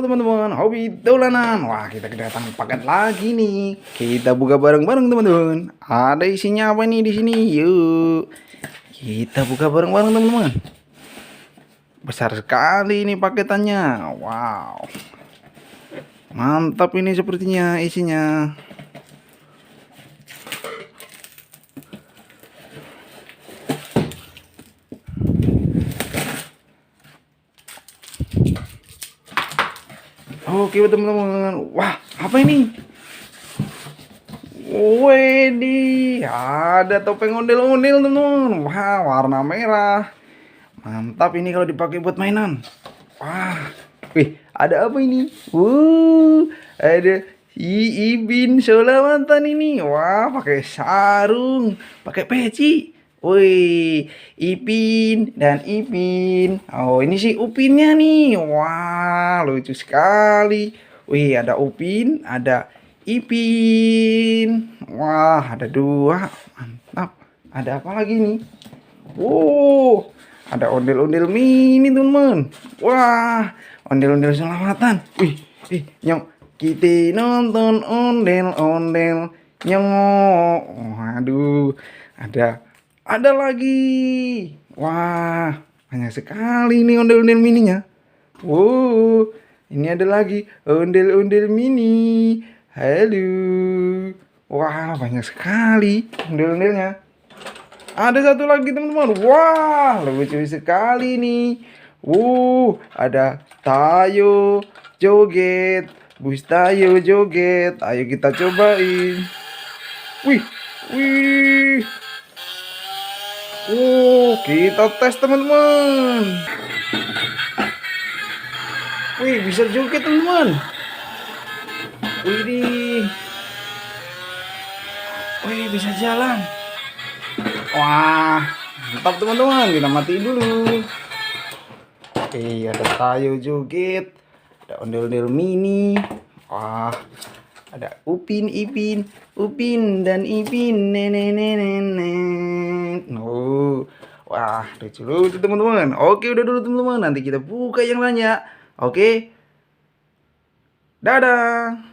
Halo teman-teman, hobi dolanan. Wah, kita kedatangan paket lagi nih. Kita buka bareng-bareng teman-teman. Ada isinya apa nih di sini? Yuk, kita buka bareng-bareng teman-teman. Besar sekali ini paketannya. Wow, mantap ini sepertinya isinya. Oke teman-teman. Wah, apa ini? Wedi, ada topeng ondel-ondel teman-teman. Wah, warna merah. Mantap ini kalau dipakai buat mainan. Wah, wih, ada apa ini? Ada si Ibin Solamatan ini. Wah, pakai sarung, pakai peci. Wih, Ipin dan Ipin. Oh, ini si Upinnya nih. Wah, lucu sekali. Wih, ada Upin, ada Ipin. Wah, ada dua. Mantap. Ada apa lagi nih? Ada ondel-ondel mini teman. Wah, ondel-ondel selamatan. Nyong, kita nonton ondel-ondel nyong. Waduh, ada lagi. Wah, banyak sekali nih ondel-ondel mininya. Ini ada lagi ondel-ondel mini. Halo. Wah, banyak sekali ondel-ondelnya. Ada satu lagi teman-teman. Wah, lucu sekali nih. Ada Tayo joget. Bus Tayo joget. Ayo kita cobain. Wih. Kita tes teman-teman. Wih, bisa joget teman-teman. Wih, bisa jalan. Wah, mantap teman-teman. Kita matiin dulu. Oke, ada Tayo joget. Ada ondel-ondel mini. Wah, ada Upin, Ipin, Upin dan Ipin. Nenek. Wah, lucu teman-teman. Oke, udah dulu teman-teman. Nanti kita buka yang lainnya. Oke. Dadah.